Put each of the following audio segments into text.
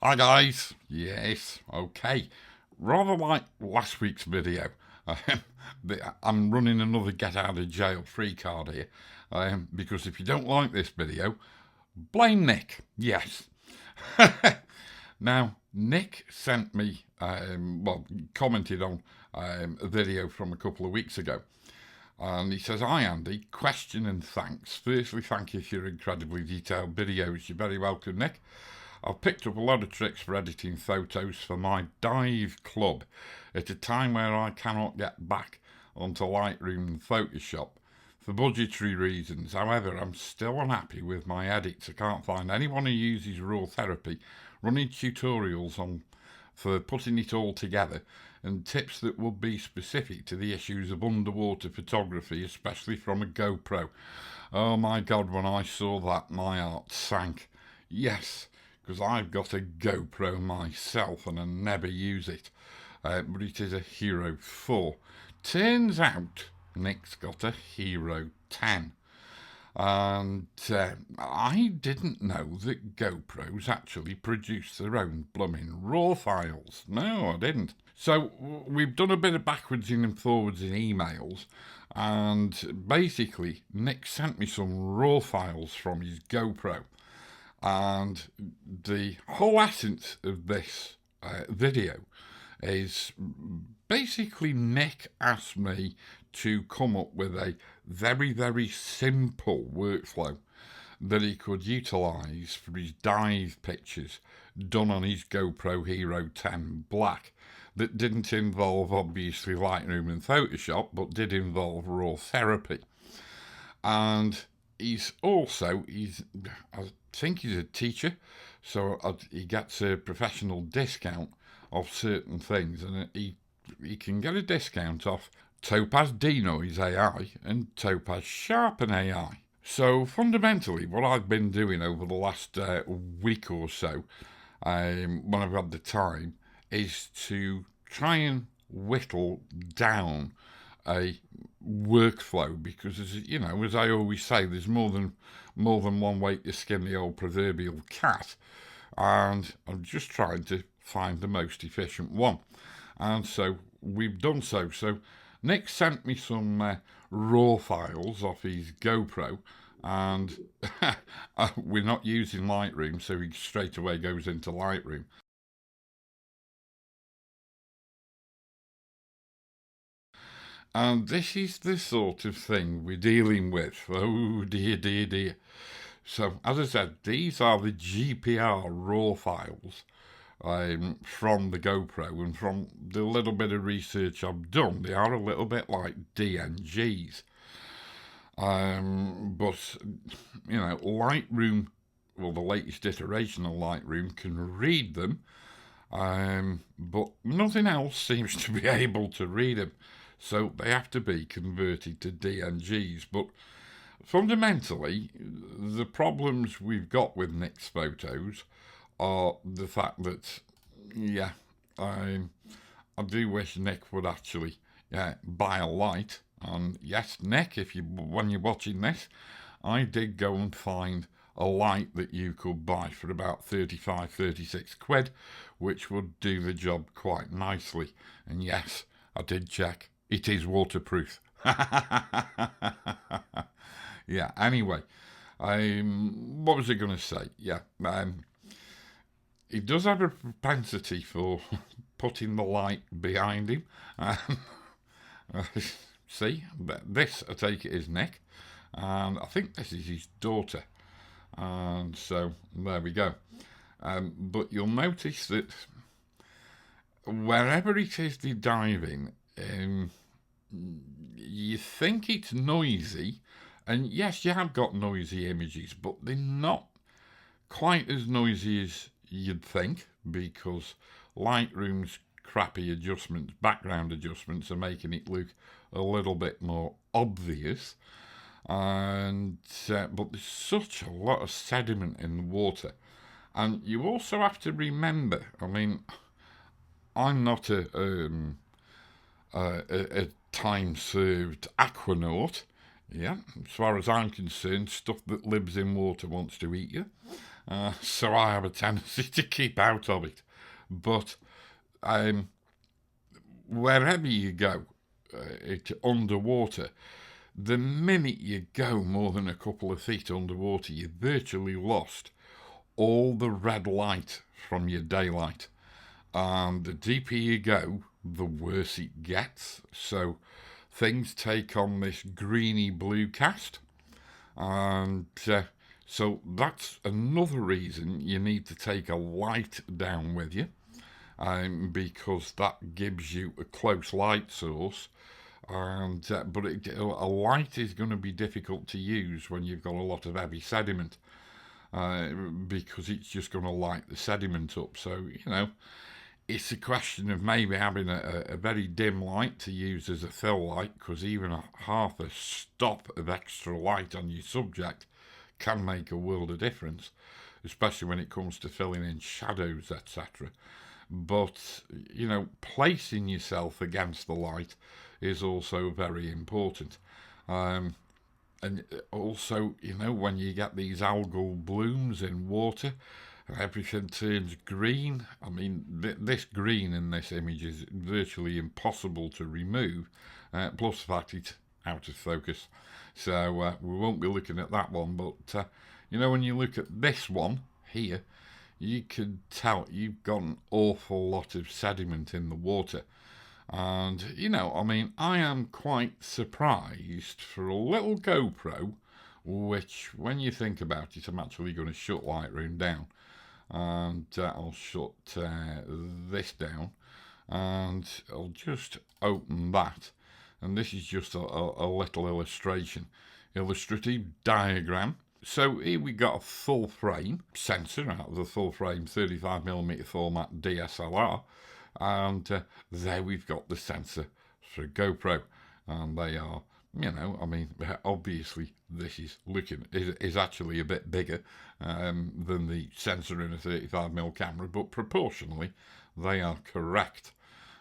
Hi guys, yes, okay. Rather like last week's video, I'm running another get out of jail free card here, because if you don't like this video, blame Nick, yes. Now, Nick sent me, commented on a video from a couple of weeks ago, and he says, "Hi Andy, question and thanks. Firstly, thank you for your incredibly detailed videos. You're very welcome, Nick. I've picked up a lot of tricks for editing photos for my dive club at a time where I cannot get back onto Lightroom and Photoshop for budgetary reasons. However, I'm still unhappy with my edits. I can't find anyone who uses Raw Therapee running tutorials on for putting it all together and tips that would be specific to the issues of underwater photography, especially from a GoPro. Oh my God, when I saw that, my heart sank. Yes, because I've got a GoPro myself and I never use it, but it is a Hero 4. Turns out Nick's got a Hero 10. And I didn't know that GoPros actually produce their own blooming RAW files. No, I didn't. So we've done a bit of backwards and forwards in emails, and basically Nick sent me some RAW files from his GoPro. And the whole essence of this video is basically Nick asked me to come up with a very, very simple workflow that he could utilise for his dive pictures done on his GoPro Hero 10 Black that didn't involve obviously Lightroom and Photoshop but did involve Raw Therapee. And I think he's a teacher, so he gets a professional discount of certain things, and he can get a discount off Topaz DeNoiseAI and Topaz SharpenAI. So fundamentally, what I've been doing over the last week or so, when I've had the time, is to try and whittle down a workflow, because as I always say, there's more than one way to skin the old proverbial cat, and I'm just trying to find the most efficient one. And so we've done so. So Nick sent me some raw files off his GoPro, and we're not using Lightroom, so he straight away goes into Lightroom. And this is the sort of thing we're dealing with. Oh dear, dear, dear. So, as I said, these are the GPR RAW files from the GoPro, and from the little bit of research I've done, they are a little bit like DNGs. But, Lightroom, well, the latest iteration of Lightroom can read them, but nothing else seems to be able to read them. So they have to be converted to DNGs. But fundamentally, the problems we've got with Nick's photos are the fact that, I do wish Nick would actually buy a light. And yes, Nick, when you're watching this, I did go and find a light that you could buy for about 36 quid, which would do the job quite nicely. And yes, I did check. It is waterproof. Yeah, anyway, what was I going to say? Yeah, he does have a propensity for putting the light behind him. See, this, I take it, is Nick, and I think this is his daughter. And so, there we go. But you'll notice that wherever it is they're diving, you think it's noisy, and yes, you have got noisy images, but they're not quite as noisy as you'd think, because Lightroom's crappy adjustments, background adjustments, are making it look a little bit more obvious. And but there's such a lot of sediment in the water, and you also have to remember, I mean, I'm not a time-served aquanaut. Yeah, as far as I'm concerned, stuff that lives in water wants to eat you. so I have a tendency to keep out of it. But wherever you go, it's underwater. The minute you go more than a couple of feet underwater, you've virtually lost all the red light from your daylight. And the deeper you go, the worse it gets. So things take on this greeny blue cast. And so that's another reason you need to take a light down with you, because that gives you a close light source. And but a light is going to be difficult to use when you've got a lot of heavy sediment, because it's just going to light the sediment up. So it's a question of maybe having a very dim light to use as a fill light, because even half a stop of extra light on your subject can make a world of difference, especially when it comes to filling in shadows, etc. But placing yourself against the light is also very important. And also, when you get these algal blooms in water, everything turns green. I mean, this green in this image is virtually impossible to remove, plus the fact it's out of focus. So we won't be looking at that one, but when you look at this one here, you can tell you've got an awful lot of sediment in the water. And, I am quite surprised for a little GoPro, which, when you think about it, I'm actually going to shut Lightroom down. And I'll shut this down, and I'll just open that. And this is just a little illustrative diagram. So here we got a full frame sensor out of the full frame 35mm format DSLR. And there we've got the sensor for GoPro, and they are, obviously this is actually a bit bigger than the sensor in a 35mm camera, but proportionally they are correct.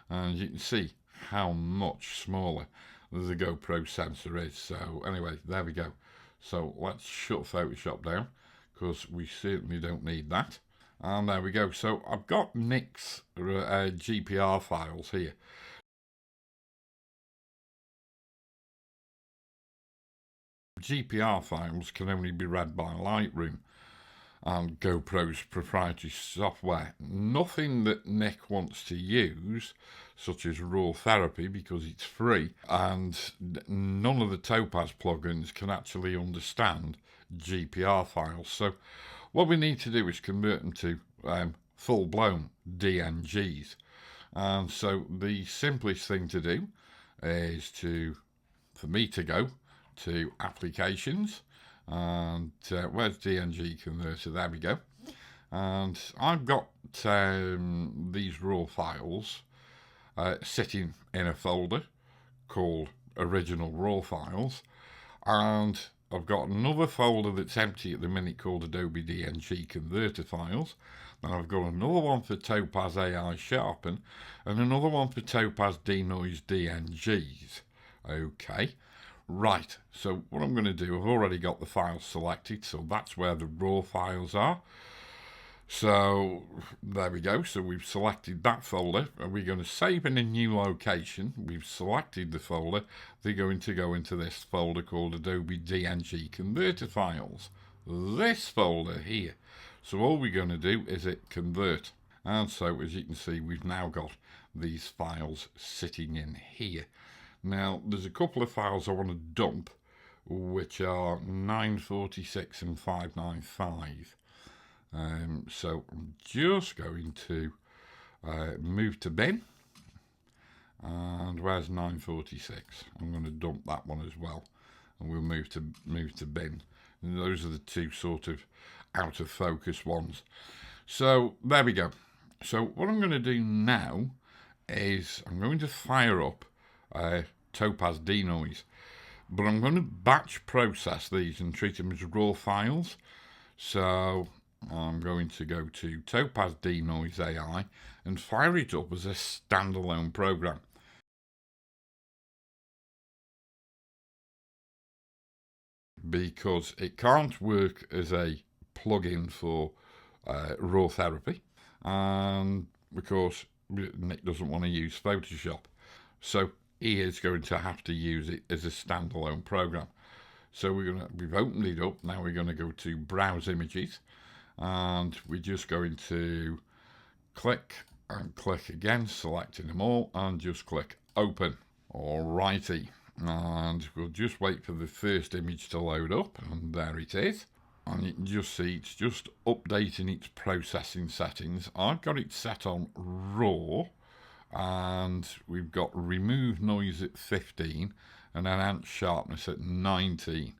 And you can see how much smaller the GoPro sensor is. So anyway, there we go. So let's shut Photoshop down, because we certainly don't need that. And there we go. So I've got Nick's GPR files here. GPR files can only be read by Lightroom and GoPro's proprietary software. Nothing that Nick wants to use, such as Raw Therapee, because it's free, and none of the Topaz plugins can actually understand GPR files. So what we need to do is convert them to full-blown DNGs. And so the simplest thing to do is for me to go to Applications, and where's DNG Conversion? There we go. And I've got these raw files sitting in a folder called Original Raw Files, and I've got another folder that's empty at the minute called Adobe DNG Converter Files. Then I've got another one for Topaz AI Sharpen, and another one for Topaz DeNoise DNGs. Okay, right, so what I'm going to do, I've already got the files selected, so that's where the raw files are. So there we go. So we've selected that folder. Are we going to save in a new location? We've selected the folder. They're going to go into this folder called Adobe DNG Converter Files. This folder here. So all we're going to do is hit convert. And so as you can see, we've now got these files sitting in here. Now there's a couple of files I want to dump, which are 946 and 595. So I'm just going to move to bin, and where's 946? I'm going to dump that one as well, and we'll move to bin. And those are the two sort of out of focus ones. So there we go. So what I'm going to do now is I'm going to fire up Topaz DeNoise, but I'm going to batch process these and treat them as raw files. So I'm going to go to Topaz DeNoiseAI and fire it up as a standalone program. Because it can't work as a plugin for Raw Therapee, and of course Nick doesn't want to use Photoshop, so he is going to have to use it as a standalone program. So we've opened it up. Now we're going to go to Browse Images, and we're just going to click and click again, selecting them all, and just click Open. Alrighty, and we'll just wait for the first image to load up, and there it is. And you can just see it's just updating its processing settings. I've got it set on RAW, and we've got remove noise at 15 and enhance sharpness at 19,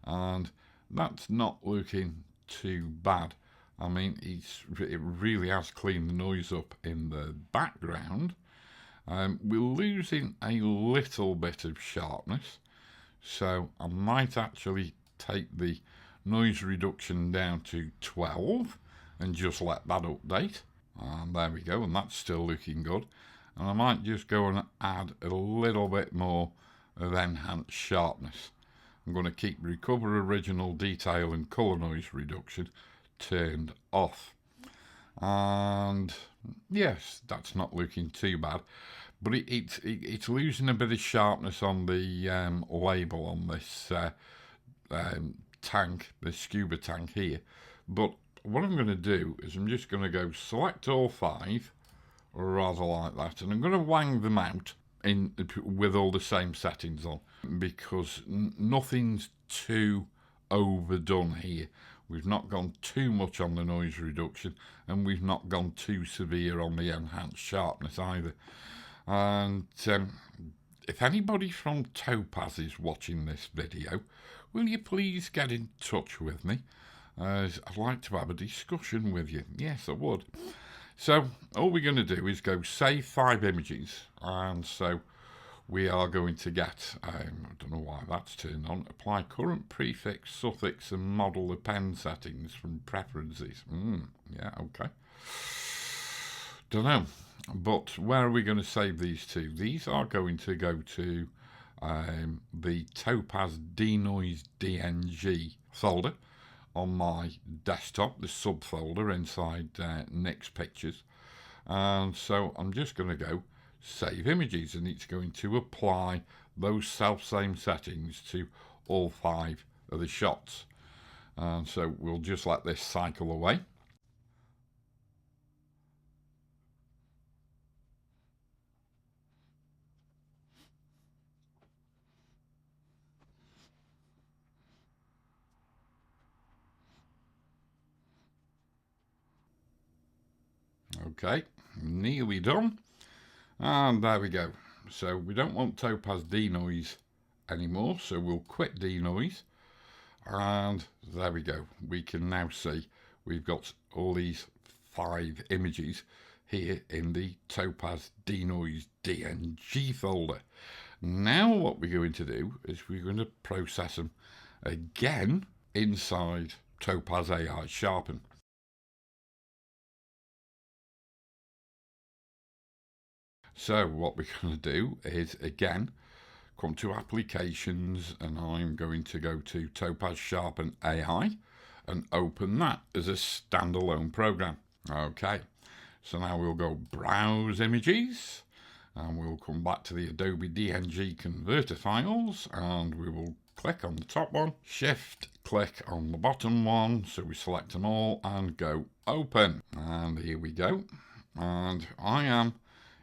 and that's not looking too bad. I mean, it really has cleaned the noise up in the background. We're losing a little bit of sharpness, so I might actually take the noise reduction down to 12 and just let that update. And there we go, and that's still looking good. And I might just go and add a little bit more of enhanced sharpness. I'm going to keep recover original detail and color noise reduction turned off. And yes, that's not looking too bad, but it's losing a bit of sharpness on the label on this tank, the scuba tank here. But what I'm going to do is I'm just going to go select all 5, or rather like that, and I'm going to wang them out in with all the same settings on, because nothing's too overdone here. We've not gone too much on the noise reduction, and we've not gone too severe on the enhanced sharpness either. And if anybody from Topaz is watching this video, will you please get in touch with me? I'd like to have a discussion with you. Yes, I would. So all we're going to do is go save 5 images, and so we are going to get, I don't know why that's turned on, apply current prefix, suffix and model append settings from preferences. Yeah, okay. Don't know. But where are we going to save these to? These are going to go to the Topaz DeNoise DNG folder on my desktop, the subfolder inside Nick's pictures. And so I'm just going to go save images, and it's going to apply those same settings to all 5 of the shots. And so we'll just let this cycle away. Okay, nearly done. And there we go. So we don't want Topaz DeNoise anymore, so we'll quit DeNoise. And there we go. We can now see we've got all these 5 images here in the Topaz DeNoise DNG folder. Now what we're going to do is we're going to process them again inside Topaz AI Sharpen. So what we're going to do is, again, come to Applications, and I'm going to go to Topaz SharpenAI and open that as a standalone program. Okay, so now we'll go Browse Images, and we'll come back to the Adobe DNG Converter files, and we will click on the top one, Shift click on the bottom one, so we select them all and go Open. And here we go, and I am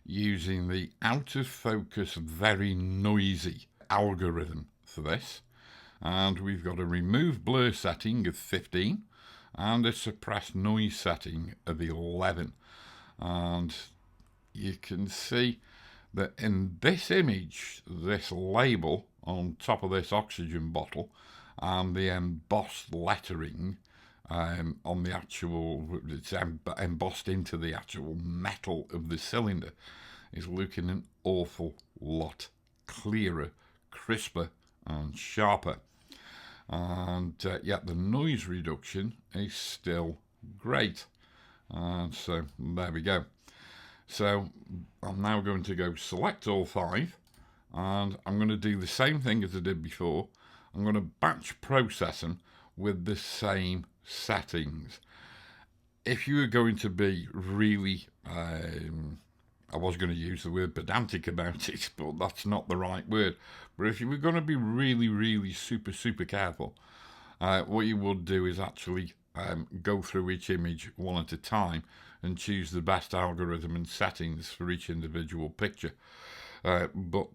using the out of focus very noisy algorithm for this, and we've got a remove blur setting of 15 and a suppress noise setting of 11, and you can see that in this image, this label on top of this oxygen bottle and the embossed lettering on the actual, it's embossed into the actual metal of the cylinder, is looking an awful lot clearer, crisper and sharper. And yet the noise reduction is still great. And so there we go. So I'm now going to go select all 5, and I'm going to do the same thing as I did before. I'm going to batch process them with the same settings. If you were going to be really, I was going to use the word pedantic about it, but that's not the right word. But if you were going to be really, really super careful, what you would do is actually go through each image one at a time and choose the best algorithm and settings for each individual picture. But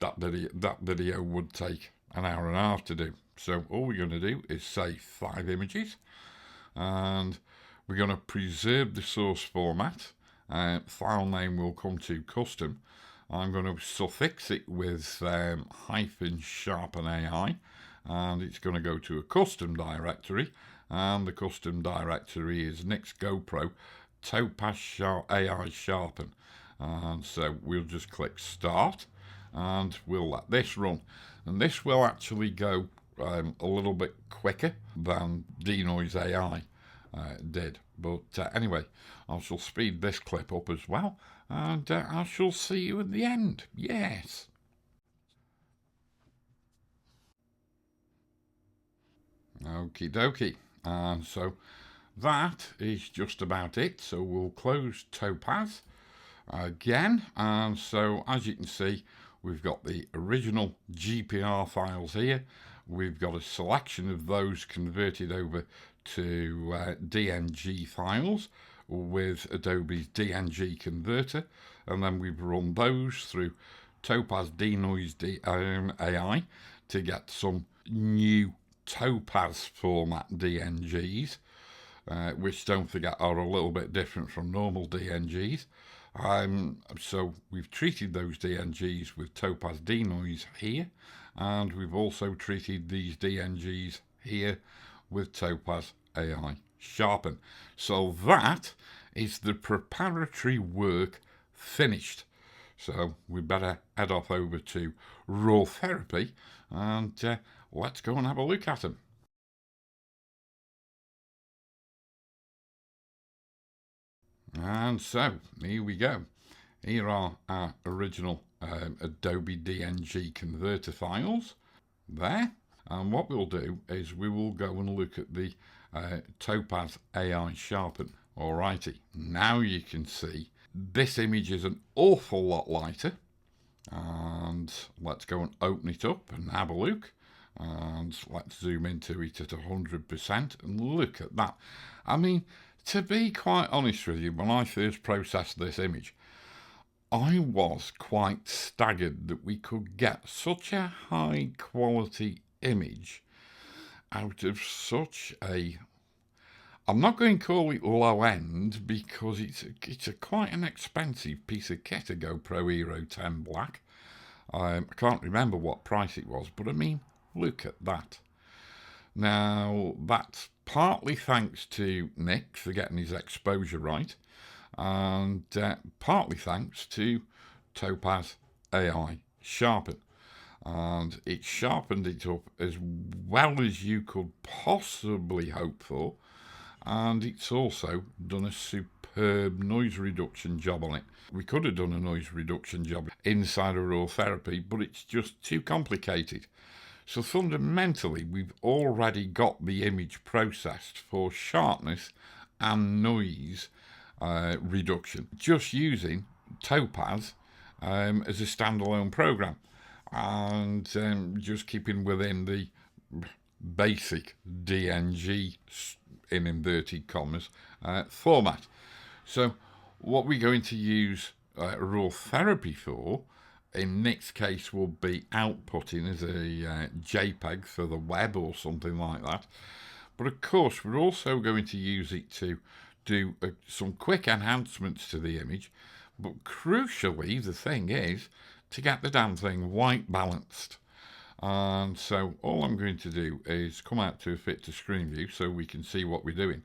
that video would take an hour and a half to do. So all we're going to do is save 5 images, and we're going to preserve the source format. File name will come to custom. I'm going to suffix it with hyphen SharpenAI, and it's going to go to a custom directory, and the custom directory is Nick's GoPro Topaz AI Sharpen. And so we'll just click start, and we'll let this run, and this will actually go a little bit quicker than DeNoiseAI did. But anyway, I shall speed this clip up as well, and I shall see you at the end. Yes. Okie dokie. And so that is just about it. So we'll close Topaz again, and so as you can see, we've got the original GPR files here. We've got a selection of those converted over to DNG files with Adobe's DNG converter, and then we've run those through Topaz DeNoiseAI to get some new Topaz format DNGs, which, don't forget, are a little bit different from normal DNGs. So we've treated those DNGs with Topaz DeNoise here, and we've also treated these DNGs here with Topaz AI Sharpen. So that is the preparatory work finished. So we better head off over to Raw Therapee, and let's go and have a look at them. And so here we go. Here are our original Adobe DNG converter files there. And what we'll do is we will go and look at the Topaz AI Sharpen. Alrighty, now you can see this image is an awful lot lighter. And let's go and open it up and have a look. And let's zoom into it at 100% and look at that. I mean, to be quite honest with you, when I first processed this image, I was quite staggered that we could get such a high quality image out of such a, I'm not going to call it low end, because it's quite an expensive piece of kit, a GoPro Hero 10 Black. I can't remember what price it was, but I mean, look at that. Now, that's partly thanks to Nick for getting his exposure right, and partly thanks to Topaz AI Sharpen. And it sharpened it up as well as you could possibly hope for, and it's also done a superb noise reduction job on it. We could have done a noise reduction job inside of Raw Therapee, but it's just too complicated. So fundamentally, we've already got the image processed for sharpness and noise reduction, just using Topaz as a standalone program, and just keeping within the basic DNG, in inverted commas, format. So what we're going to use Raw Therapee for, in Nick's case, will be outputting as a JPEG for the web or something like that. But of course, we're also going to use it to do some quick enhancements to the image. But crucially, the thing is to get the damn thing white balanced. And so all I'm going to do is come out to a fit to screen view so we can see what we're doing.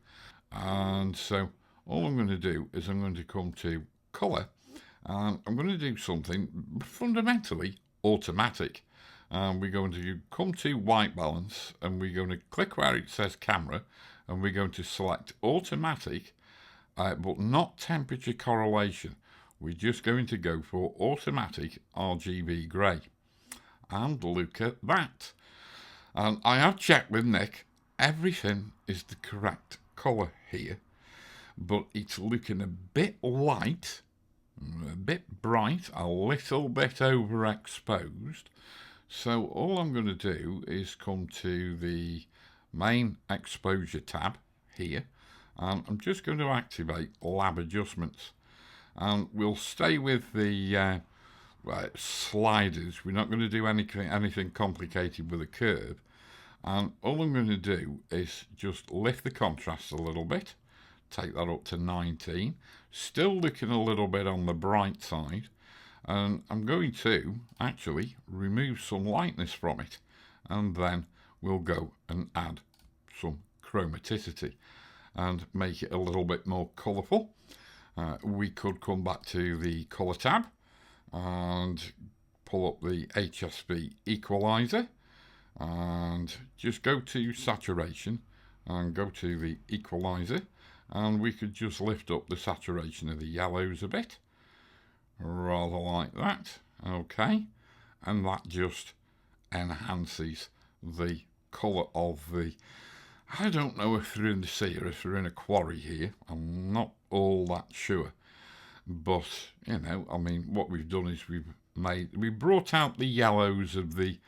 And so all I'm going to do is I'm going to come to color, and I'm going to do something fundamentally automatic. And we're going to come to white balance, and we're going to click where it says camera, and we're going to select automatic, but not temperature correlation. We're just going to go for automatic RGB grey. And look at that. And I have checked with Nick, everything is the correct colour here, but it's looking a bit light, a bit bright, a little bit overexposed. So all I'm going to do is come to the main exposure tab here, and I'm just going to activate lab adjustments, and we'll stay with the sliders. We're not going to do anything complicated with a curve, and all I'm going to do is just lift the contrast a little bit, take that up to 19, still looking a little bit on the bright side, and I'm going to actually remove some lightness from it, and then we'll go and add some chromaticity and make it a little bit more colourful. We could come back to the colour tab and pull up the HSV equalizer and just go to saturation and go to the equalizer, and we could just lift up the saturation of the yellows a bit, rather like that. Okay, and that just enhances the colour of the, I don't know if they're in the sea or if they're in a quarry here, I'm not all that sure, but you know, I mean, what we've done is we brought out the yellows of the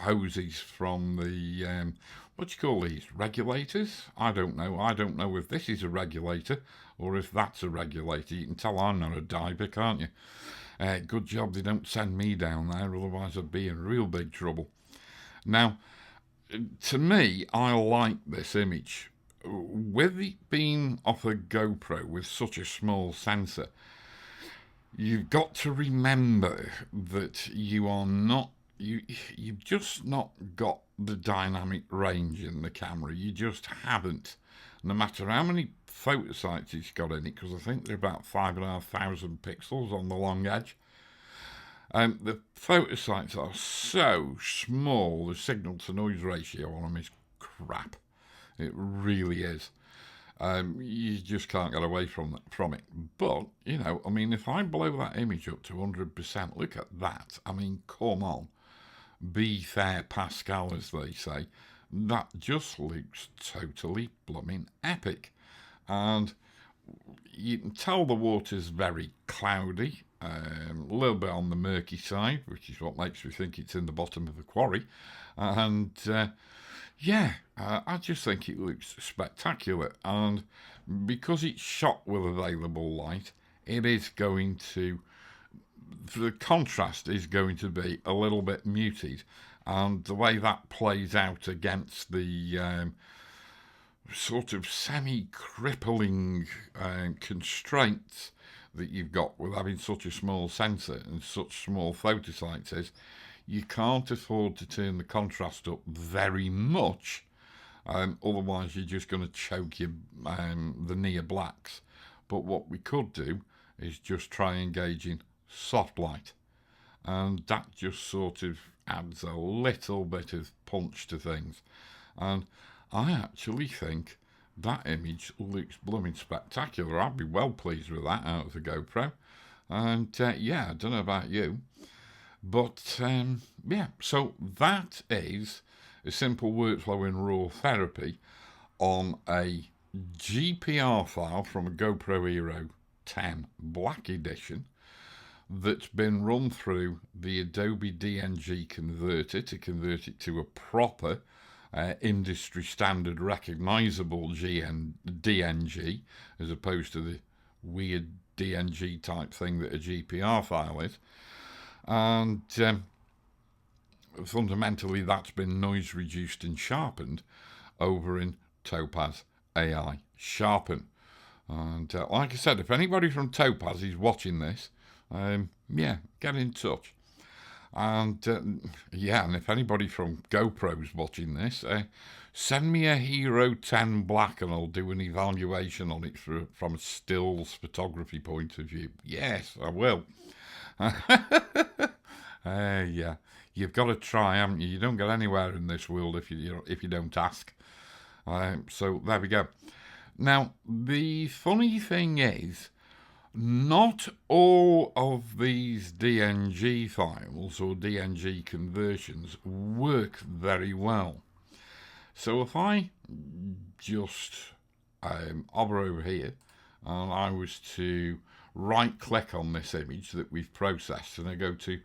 hoses from the what do you call these, regulators? I don't know if this is a regulator or if that's a regulator. You can tell I'm not a diver, can't you? Good job they don't send me down there, otherwise I'd be in real big trouble. Now, to me, I like this image. With it being off a GoPro with such a small sensor, you've got to remember that you've just not got the dynamic range in the camera. You just haven't. No matter how many photo sites it's got in it, because I think they're about 5,500 pixels on the long edge. The photo sites are so small, the signal to noise ratio on them is crap. It really is. You just can't get away from it. But, you know, I mean, if I blow that image up to 100%, look at that. I mean, come on. Be fair, Pascal, as they say. That just looks totally blooming epic. And you can tell the water's very cloudy, a little bit on the murky side, which is what makes me think it's in the bottom of the quarry. And I just think it looks spectacular. And because it's shot with available light, it is going to, the contrast is going to be a little bit muted, and the way that plays out against the sort of semi-crippling constraints that you've got with having such a small sensor and such small photo sites is you can't afford to turn the contrast up very much, otherwise you're just going to choke your the near blacks. But what we could do is just try engaging soft light, and that just sort of adds a little bit of punch to things, and I actually think that image looks blooming spectacular. I'd be well pleased with that out of the GoPro, and I don't know about you, but so that is a simple workflow in Raw Therapee on a GPR file from a GoPro Hero 10 Black Edition that's been run through the Adobe DNG converter to convert it to a proper industry standard recognizable DNG, as opposed to the weird DNG type thing that a GPR file is. And fundamentally that's been noise reduced and sharpened over in Topaz AI Sharpen. And like I said, if anybody from Topaz is watching this, get in touch. And and if anybody from GoPro's watching this, send me a Hero 10 Black and I'll do an evaluation on it from a stills photography point of view. Yes, I will. You've got to try, haven't you? You don't get anywhere in this world if you don't ask. So there we go. Now, the funny thing is, not all of these DNG files or DNG conversions work very well. So if I just hover over here and I was to right click on this image that we've processed, and I go to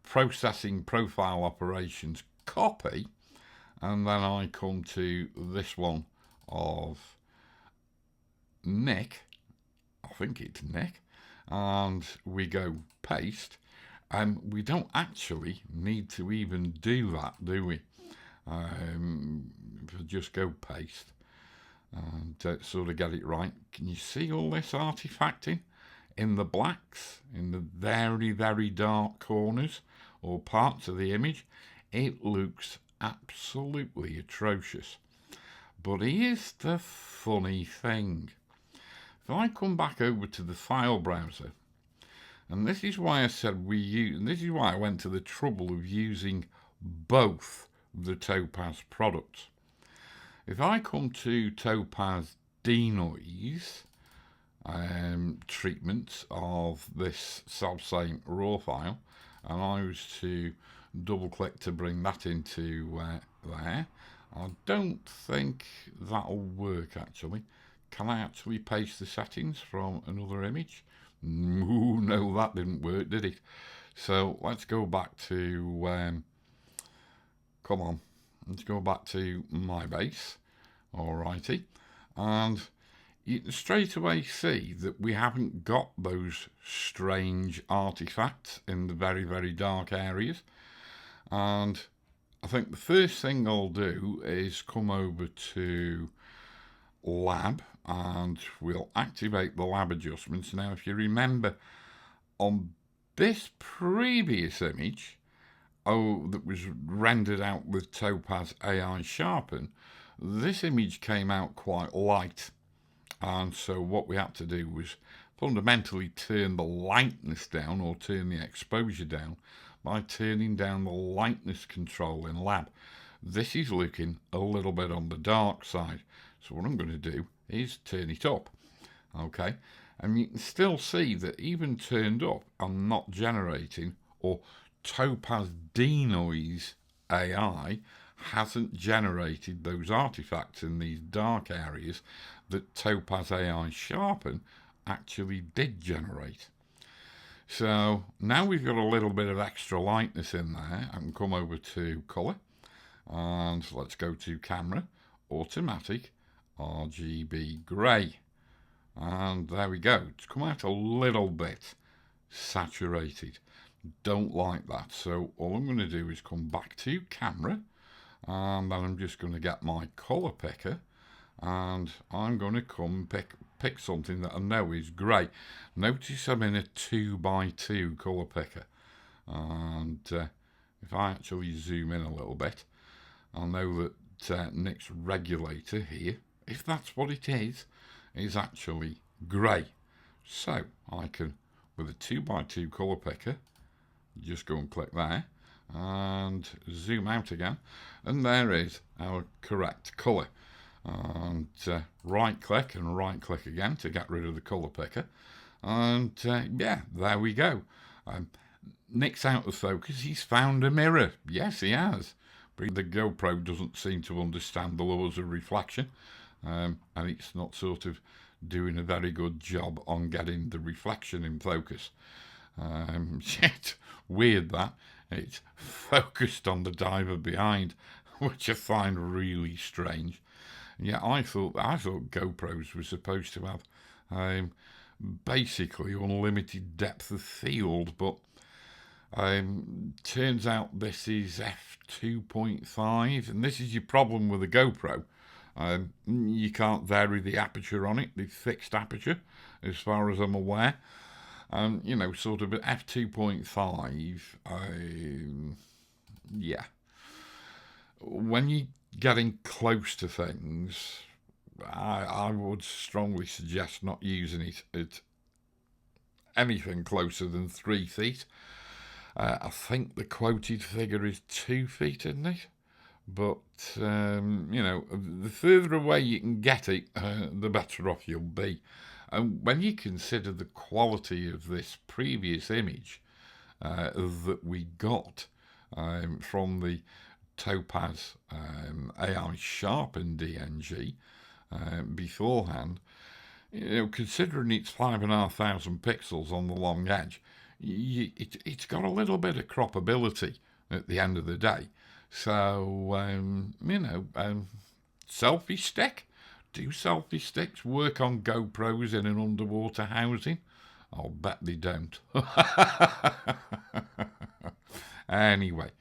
processing profile operations, copy, and then I come to this one of Nick, I think it's Nick, and we go paste, and we don't actually need to even do that, do we? If I just go paste and sort of get it right, can you see all this artifacting in the blacks, in the very, very dark corners or parts of the image? It looks absolutely atrocious. But here's the funny thing. If I come back over to the file browser, and this is why I said and this is why I went to the trouble of using both the Topaz products. If I come to Topaz DeNoise treatment of this self-same raw file, and I was to double click to bring that into there, I don't think that'll work actually. Can I actually paste the settings from another image? Ooh, no, that didn't work, did it? So let's go back to come on, let's go back to my base. Alrighty, and you can straight away see that we haven't got those strange artifacts in the very, very dark areas. And I think the first thing I'll do is come over to lab, and we'll activate the lab adjustments. Now, if you remember, on this previous image, that was rendered out with Topaz AI Sharpen, this image came out quite light, and so what we had to do was fundamentally turn the lightness down, or turn the exposure down, by turning down the lightness control in lab. This is looking a little bit on the dark side, so what I'm going to do is turn it up. Okay, and you can still see that even turned up, I'm not generating, or Topaz DeNoiseAI hasn't generated those artifacts in these dark areas that Topaz AI Sharpen actually did generate. So now we've got a little bit of extra lightness in there. I can come over to colour, and let's go to camera, automatic, RGB grey, and there we go. It's come out a little bit saturated. Don't like that, so all I'm going to do is come back to camera, and then I'm just going to get my colour picker, and I'm going to come pick something that I know is grey. Notice I'm in a 2x2 colour picker, and if I actually zoom in a little bit, I'll know that Nick's regulator here, if that's what it is actually grey. So I can, with a 2x2 colour picker, just go and click there and zoom out again, and there is our correct colour. And right click and right click again to get rid of the colour picker, and yeah, there we go. Nick's out of focus. He's found a mirror. Yes, he has, but the GoPro doesn't seem to understand the laws of reflection, and it's not sort of doing a very good job on getting the reflection in focus. Weird that it's focused on the diver behind, which I find really strange. Yeah, I thought GoPros were supposed to have basically unlimited depth of field, but turns out this is f2.5, and this is your problem with a GoPro. You can't vary the aperture on it, the fixed aperture, as far as I'm aware. You know, sort of at f2.5, yeah. When you're getting close to things, I would strongly suggest not using it at anything closer than 3 feet. I think the quoted figure is 2 feet, isn't it? But, you know, the further away you can get it, the better off you'll be. And when you consider the quality of this previous image that we got from the Topaz AI Sharpen DNG beforehand, considering it's 5,500 pixels on the long edge, it's got a little bit of croppability at the end of the day. So, selfie stick? Do selfie sticks work on GoPros in an underwater housing? I'll bet they don't. Anyway,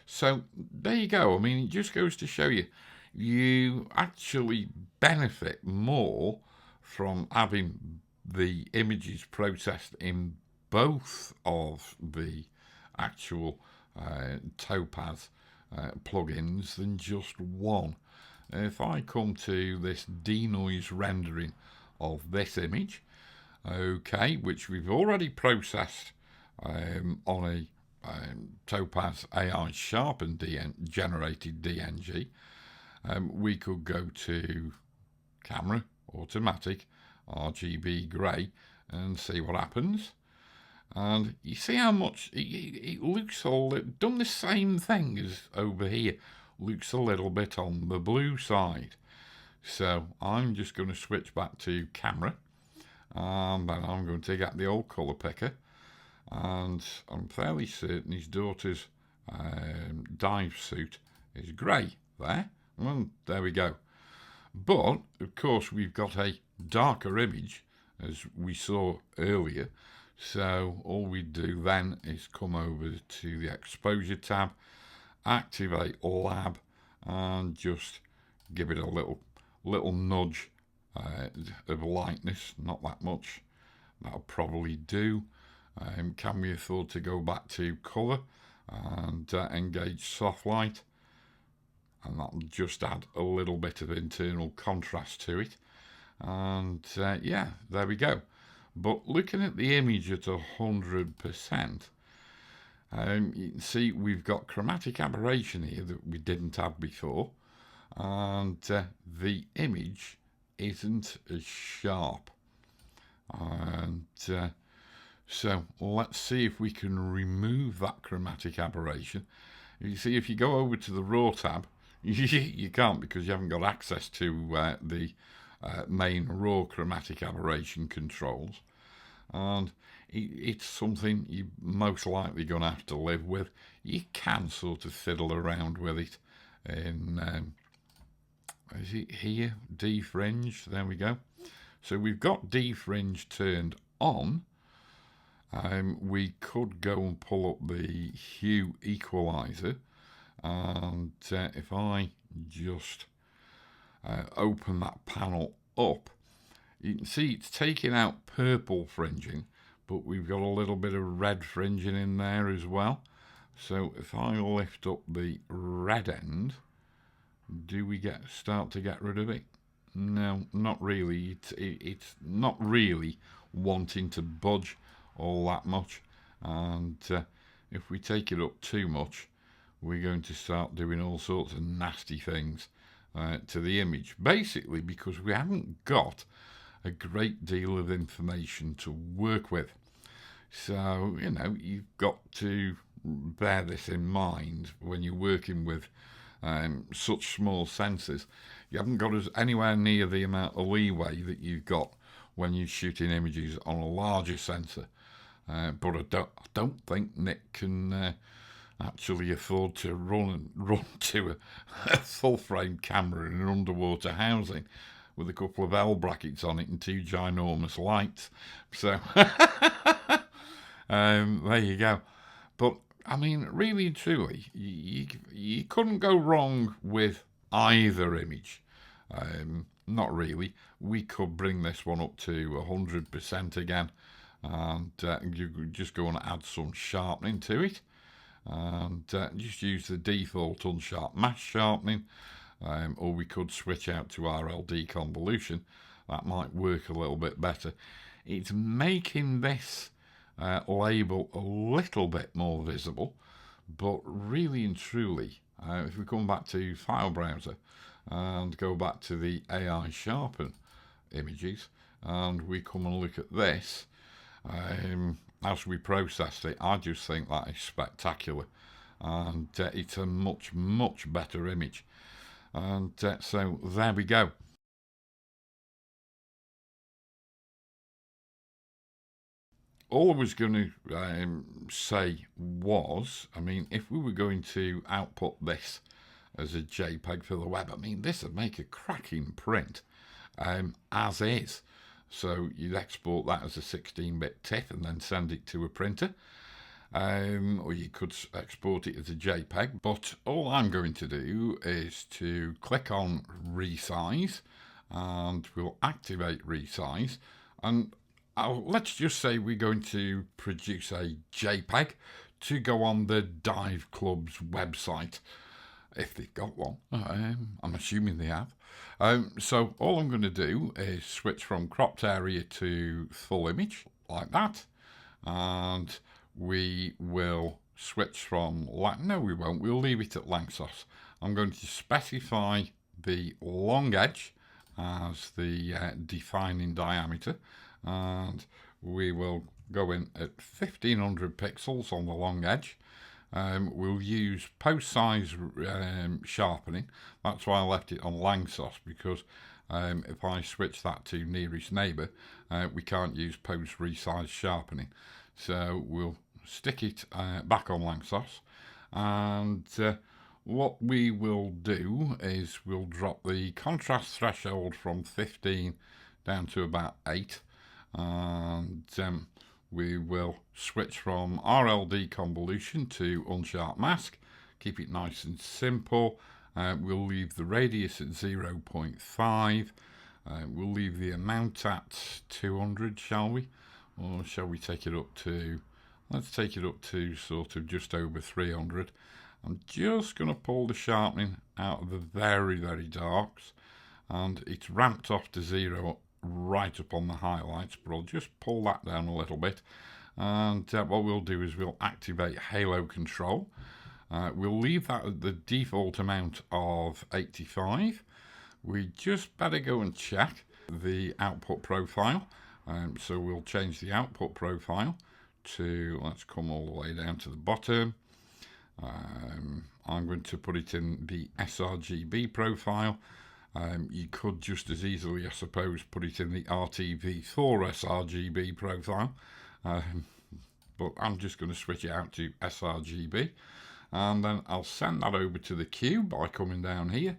so there you go. I mean, it just goes to show you, you actually benefit more from having the images processed in both of the actual Topaz plugins than just one. If I come to this denoise rendering of this image, okay, which we've already processed on a Topaz AI Sharpen generated DNG, we could go to camera, automatic, RGB grey, and see what happens. And you see how much it looks done the same thing as over here. Looks a little bit on the blue side. So I'm just going to switch back to camera, and then I'm going to get the old colour picker, and I'm fairly certain his daughter's dive suit is grey there. Well, there we go. But of course we've got a darker image as we saw earlier, so all we do then is come over to the exposure tab, activate lab, and just give it a little nudge of lightness, not that much. That'll probably do. Can we afford to go back to colour and engage soft light, and that'll just add a little bit of internal contrast to it. And yeah, there we go. But looking at the image at 100%, you can see we've got chromatic aberration here that we didn't have before, and the image isn't as sharp. And so let's see if we can remove that chromatic aberration. You see, if you go over to the Raw tab, you can't, because you haven't got access to the main Raw chromatic aberration controls, and it's something you're most likely going to have to live with. You can sort of fiddle around with it in is it here, defringe? There we go. So we've got defringe turned on. We could go and pull up the hue equalizer, and if I just open that panel up, you can see it's taking out purple fringing, but we've got a little bit of red fringing in there as well. So if I lift up the red end, do we start to get rid of it? No, not really. It's not really wanting to budge all that much, and if we take it up too much, we're going to start doing all sorts of nasty things to the image, basically because we haven't got a great deal of information to work with. So you've got to bear this in mind when you're working with such small sensors. You haven't got anywhere near the amount of leeway that you've got when you're shooting images on a larger sensor. But I don't think Nick can actually afford to run to a full frame camera in an underwater housing with a couple of L brackets on it and two ginormous lights. So there you go. But I mean, really and truly, you couldn't go wrong with either image. Not really. We could bring this one up to 100% again, and you could just go and add some sharpening to it, and just use the default unsharp mask sharpening, or we could switch out to RLD convolution. That might work a little bit better. It's making this label a little bit more visible, but really and truly, if we come back to file browser and go back to the AI Sharpen images, and we come and look at this, as we processed it, I just think that is spectacular. and it's a much better image. And so there we go. All I was going to say was, I mean, if we were going to output this as a JPEG for the web, I mean, this would make a cracking print as is. So you'd export that as a 16-bit TIFF and then send it to a printer. Or you could export it as a JPEG. But all I'm going to do is to click on Resize, and we'll activate Resize. And let's just say we're going to produce a JPEG to go on the Dive Club's website, if they've got one. I'm assuming they have. So all I'm going to do is switch from cropped area to full image, like that. And we will switch from, no we won't, we'll leave it at length source. I'm going to specify the long edge as the defining diameter, and we will go in at 1500 pixels on the long edge. We'll use post size sharpening. That's why I left it on lang sauce, because if I switch that to nearest neighbour, we can't use post resize sharpening. So we'll stick it back on lang sauce, and what we will do is we'll drop the contrast threshold from 15 down to about 8, and we will switch from RLD convolution to unsharp mask, keep it nice and simple. We'll leave the radius at 0.5. We'll leave the amount at 200, shall we? Or shall we take it up to, let's take it up to sort of just over 300. I'm just going to pull the sharpening out of the very darks, and it's ramped off to 0 right up on the highlights, but I'll just pull that down a little bit. And what we'll do is we'll activate halo control. We'll leave that at the default amount of 85. We just better go and check the output profile. So we'll change the output profile to, let's come all the way down to the bottom. I'm going to put it in the sRGB profile. You could just as easily, I suppose, put it in the RTV4 sRGB profile. But I'm just going to switch it out to sRGB. And then I'll send that over to the queue by coming down here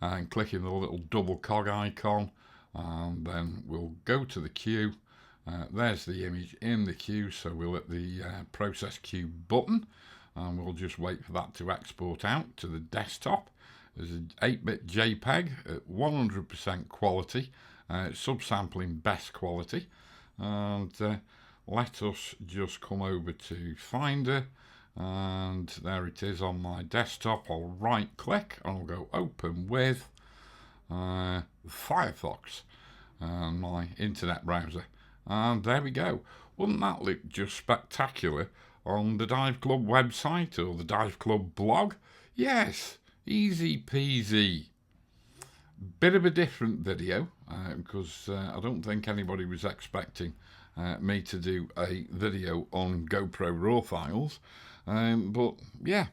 and clicking the little double cog icon. And then we'll go to the queue. There's the image in the queue, so we'll hit the process queue button, and we'll just wait for that to export out to the desktop. There's an 8-bit JPEG at 100% quality, subsampling best quality. And let us just come over to Finder, and there it is on my desktop. I'll right click and I'll go open with Firefox, my internet browser, and there we go. Wouldn't that look just spectacular on the Dive Club website or the Dive Club blog? Yes, easy peasy. Bit of a different video, because I don't think anybody was expecting me to do a video on GoPro RAW files, but yeah,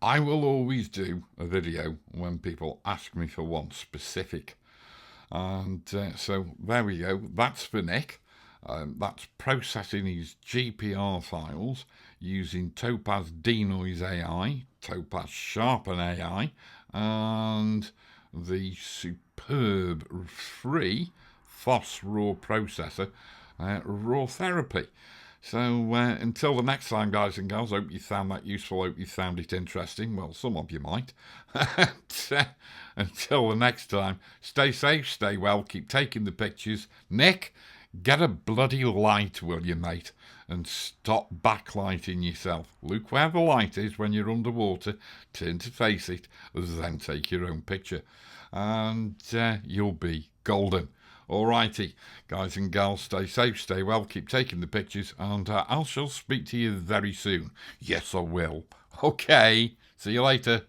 I will always do a video when people ask me for one specific. And so there we go. That's for Nick. That's processing his GPR files using Topaz DeNoiseAI, Topaz SharpenAI, and the superb free FOSS RAW processor, Raw Therapee. So until the next time, guys and girls, hope you found that useful, hope you found it interesting. Well, some of you might. Until the next time, stay safe, stay well, keep taking the pictures. Nick, get a bloody light, will you, mate? And stop backlighting yourself. Look where the light is when you're underwater, turn to face it, then take your own picture. And you'll be golden. Alrighty, guys and gals, stay safe, stay well, keep taking the pictures, and I shall speak to you very soon. Yes, I will. Okay, see you later.